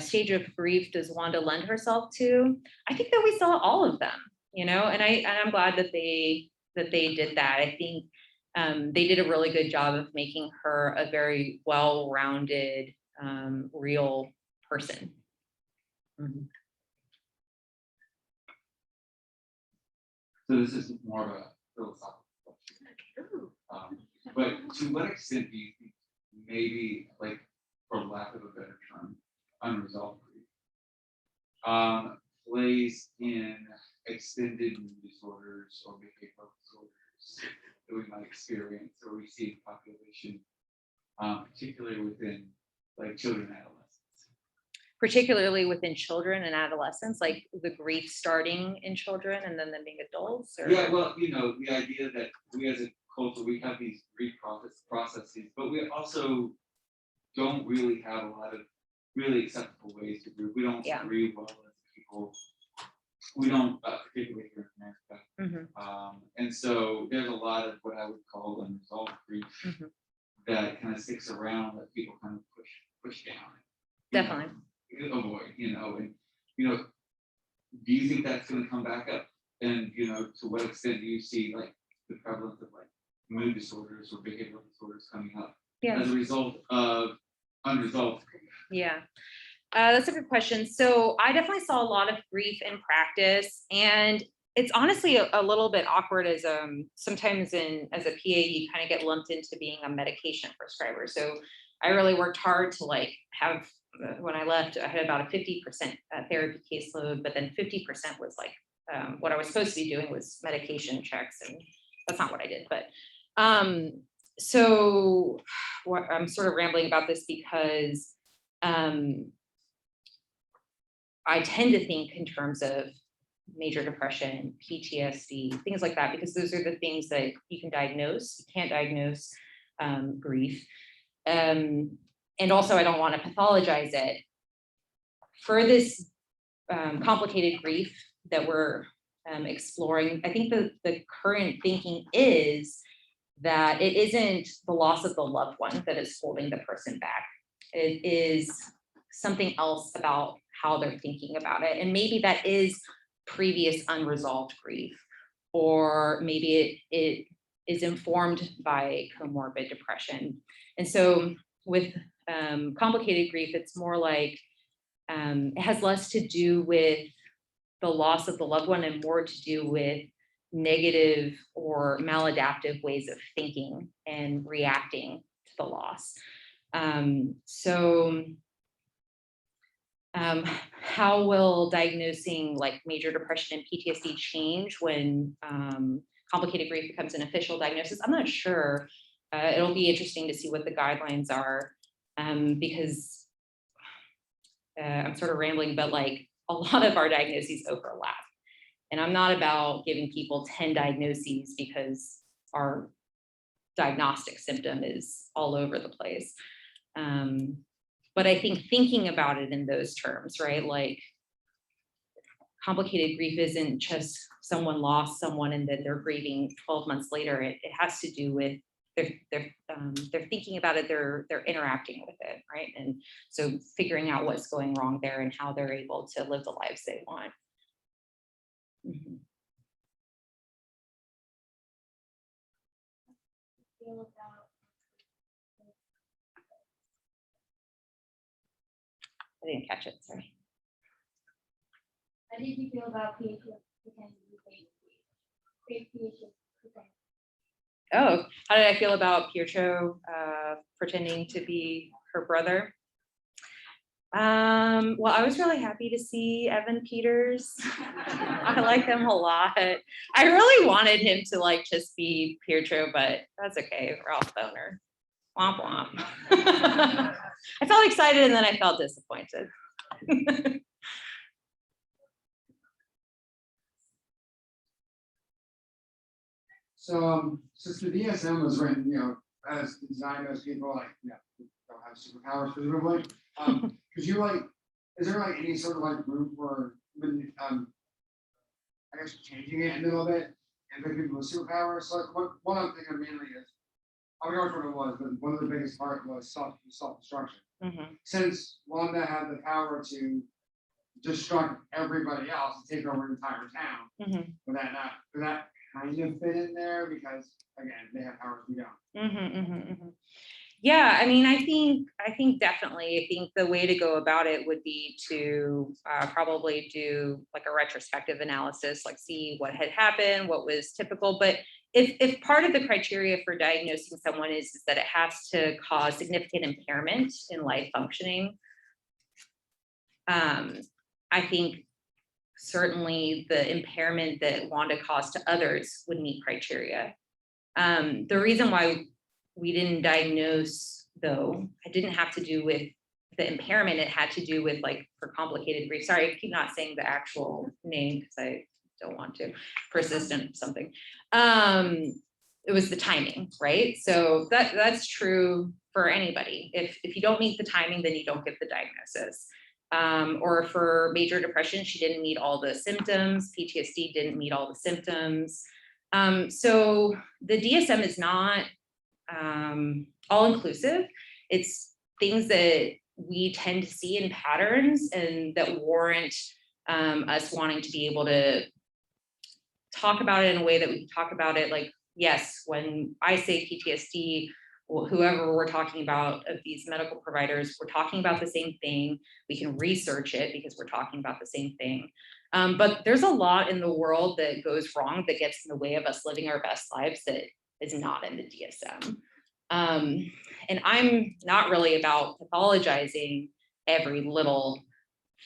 stage of grief does Wanda lend herself to? I think that we saw all of them, and I'm glad that they did that. I think they did a really good job of making her a very well-rounded, real person. So this is more of a philosophical question. But to what extent do you think maybe, like, for lack of a better term, unresolved grief plays in extended mood disorders or behavioral disorders that we might experience or we see in population, particularly within like children and adolescents? Particularly within children and adolescents, like the grief starting in children and then them being adults? Or? Yeah, well, the idea that we as a culture, we have these grief processes, but we also don't really have a lot of really acceptable ways to grieve. We don't grieve well as people. We don't, particularly here in America. And so there's a lot of what I would call unresolved grief that kind of sticks around that people kind of push down. Definitely. Avoid, and do you think that's going to come back up? And to what extent do you see like the prevalence of like mood disorders or behavioral disorders coming up as a result of unresolved grief? Yeah, that's a good question. So I definitely saw a lot of grief in practice, and it's honestly a little bit awkward as sometimes as a PA you kind of get lumped into being a medication prescriber. So I really worked hard to like have. When I left, I had about a 50% therapy caseload, but then 50% was like what I was supposed to be doing was medication checks, and that's not what I did. But so I'm sort of rambling about this because I tend to think in terms of major depression, PTSD, things like that, because those are the things that you can diagnose. You can't diagnose grief. And also, I don't want to pathologize it. For this complicated grief that we're exploring, I think the current thinking is that it isn't the loss of the loved one that is holding the person back. It is something else about how they're thinking about it. And maybe that is previous unresolved grief, or maybe it is informed by comorbid depression. And so with complicated grief, it's more like it has less to do with the loss of the loved one and more to do with negative or maladaptive ways of thinking and reacting to the loss. How will diagnosing like major depression and PTSD change when complicated grief becomes an official diagnosis? I'm not sure. It'll be interesting to see what the guidelines are, because I'm sort of rambling, but like a lot of our diagnoses overlap. And I'm not about giving people 10 diagnoses because our diagnostic symptom is all over the place. But I think thinking about it in those terms, right? Like complicated grief isn't just someone lost someone and then they're grieving 12 months later. It has to do with they're thinking about it, they're interacting with it, right? And so figuring out what's going wrong there and how they're able to live the lives they want. Mhm. I didn't catch it, sorry. How did you feel about PTSD pretending to be PTSD? Oh, how did I feel about Pietro pretending to be her brother? Well, I was really happy to see Evan Peters. I like him a lot. I really wanted him to like just be Pietro, but that's okay. Ralph Boner. Womp womp. I felt excited and then I felt disappointed. So, since the DSM was written, as designed as people like, don't have superpowers presumably, could you like, is there like any sort of like room for, I guess changing it a little bit and giving people with superpowers? So like, what I'm thinking mainly is, I don't know what it was, but one of the biggest part was self-destruction. Mm-hmm. Since Wanda had the power to destruct everybody else and take over an entire town, would that kind of fit in there? Because again, they have powers we don't. Yeah, I mean, I think definitely. I think the way to go about it would be to probably do like a retrospective analysis, like see what had happened, what was typical. But if part of the criteria for diagnosing someone is that it has to cause significant impairment in life functioning, I think certainly the impairment that Wanda caused to others would meet criteria. The reason why we didn't diagnose, though, it didn't have to do with the impairment. It had to do with like for complicated grief. Sorry, I keep not saying the actual name because I don't want to. Persistent something. It was the timing, right? So that's true for anybody. If you don't meet the timing, then you don't get the diagnosis. Or for major depression, she didn't meet all the symptoms. PTSD didn't meet all the symptoms. So the DSM is not all inclusive. It's things that we tend to see in patterns and that warrant us wanting to be able to talk about it in a way that we can talk about it. Like, yes, when I say PTSD, whoever we're talking about of these medical providers, we're talking about the same thing. We can research it because we're talking about the same thing. But there's a lot in the world that goes wrong that gets in the way of us living our best lives that is not in the DSM. And I'm not really about pathologizing every little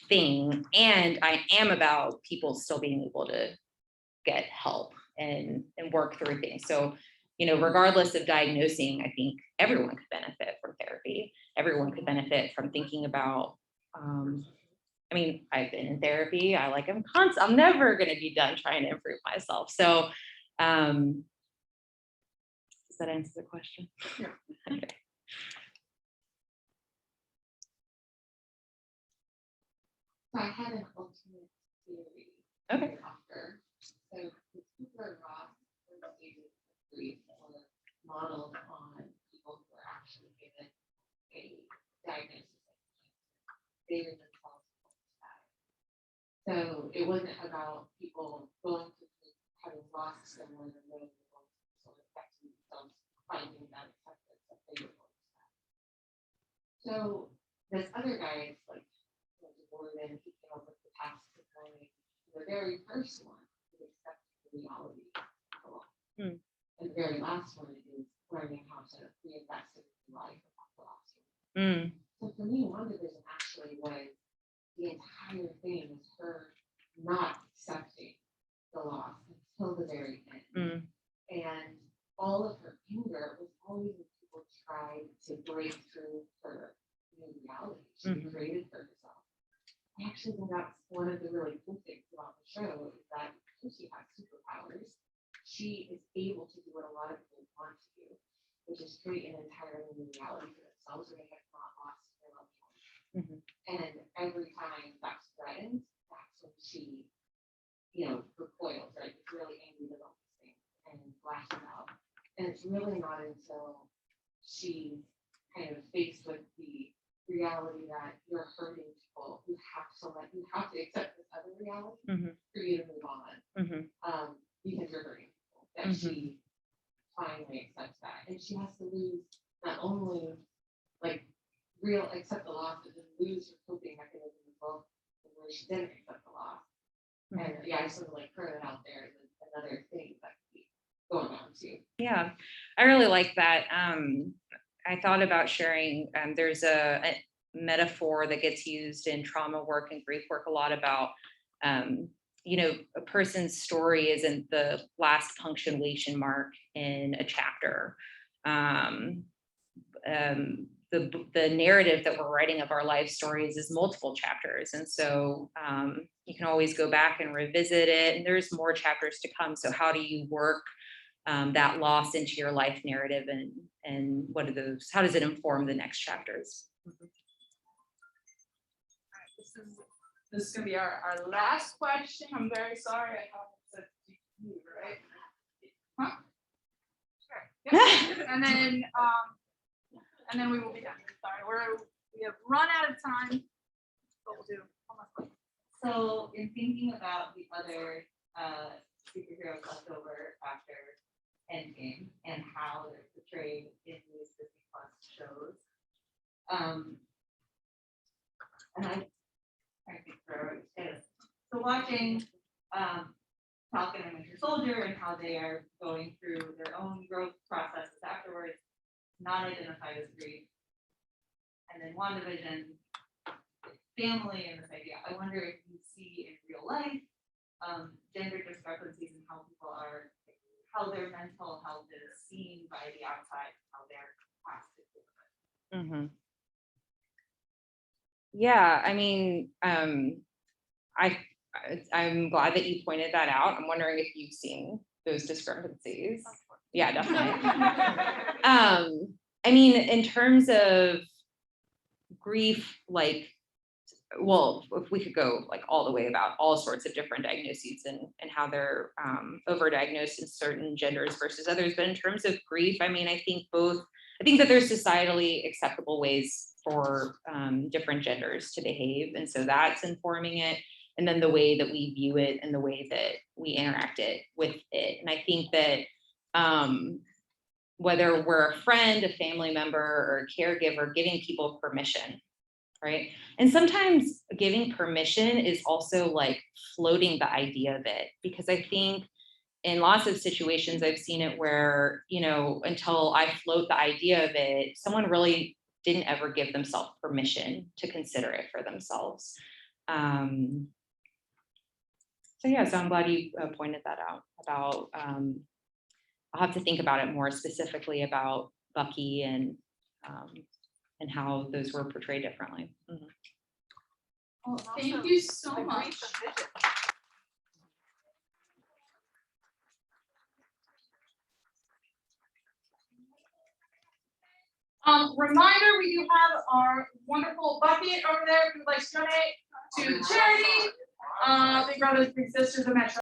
thing. And I am about people still being able to get help and work through things. So, regardless of diagnosing, I think everyone could benefit from therapy. Everyone could benefit from thinking about, I've been in therapy. I'm never going to be done trying to improve myself. So, does that answer the question? Yeah. Okay. So I had an alternate theory. Okay. After. So the Cooper Ross grief or modeled on people who are actually given a diagnosis of cancer. They were themselves that. So it wasn't about people going to having lost someone and knowing the sort of affecting themselves, finding that acceptance that they were going to have. So this other guy is like Gordon, he came up with the task of learning the very first one is accepting the reality of the law. And the very last one is learning how to reinvest in the life of the last one. So for me, WandaVision actually was the entire thing is her not accepting the loss until the very end. And all of her anger was always when people tried to break through her new reality she created for herself. I actually think that's one of the really cool things about the show is that because she has superpowers, she is able to do what a lot of people want to do. which is create an entirely new reality for themselves where they have not lost their loved one. Mhm. And every time that's threatened, that's when she, you know, recoils, right? It's really angry about these things and lashes out. And it's really not until she's kind of faced with the reality that you're hurting people who have so much, you have to accept this other reality Mhm. for you to move on. Mhm. Because you're hurting people, that she finally accepts that. And she has to lose not only like accept the loss, but then lose her coping mechanism as well, where she didn't accept the loss. And yeah, I just sort of like throw it out there as another thing that could be going on too. Yeah, I really like that. I thought about sharing, there's a metaphor that gets used in trauma work and grief work a lot about, you know, a person's story isn't the last punctuation mark in a chapter. The narrative that we're writing of our life stories is multiple chapters. And so you can always go back and revisit it, and there's more chapters to come. So how do you work that loss into your life narrative, and what are those, how does it inform the next chapters? This is gonna be our last question. I'm very sorry. I thought it said you, right? Huh? Sure. Yep. And then we will be done. Sorry, we have run out of time. What we'll do. So in thinking about the other superheroes left over after Endgame and how they're portrayed in these Disney Plus shows, and I think so watching Falcon and Winter Soldier and how they are going through their own growth processes afterwards, not identified as grief, and then WandaVision, family and this idea. I wonder if you see in real life gender discrepancies in how people are, how their mental health is seen by the outside, how they're asked to do it. Yeah, I mean, I'm glad that you pointed that out. I'm wondering if you've seen those discrepancies. Yeah, definitely. I mean, in terms of grief, like, well, if we could go like all the way about all sorts of different diagnoses and how they're overdiagnosed in certain genders versus others. But in terms of grief, I mean, I think that there's societally acceptable ways for different genders to behave. And so that's informing it. And then the way that we view it and the way that we interact with it. And I think that whether we're a friend, a family member, or a caregiver, giving people permission, right? And sometimes giving permission is also like floating the idea of it, because I think in lots of situations I've seen it where, you know, until I float the idea of it, someone really didn't ever give themselves permission to consider it for themselves. So yeah, so I'm glad you pointed that out about, I'll have to think about it more specifically about Bucky and how those were portrayed differently. Well, thank you so much. Reminder, we do have our wonderful bucket over there if you'd like to donate to the charity. Big Brothers Big Sisters of Metro.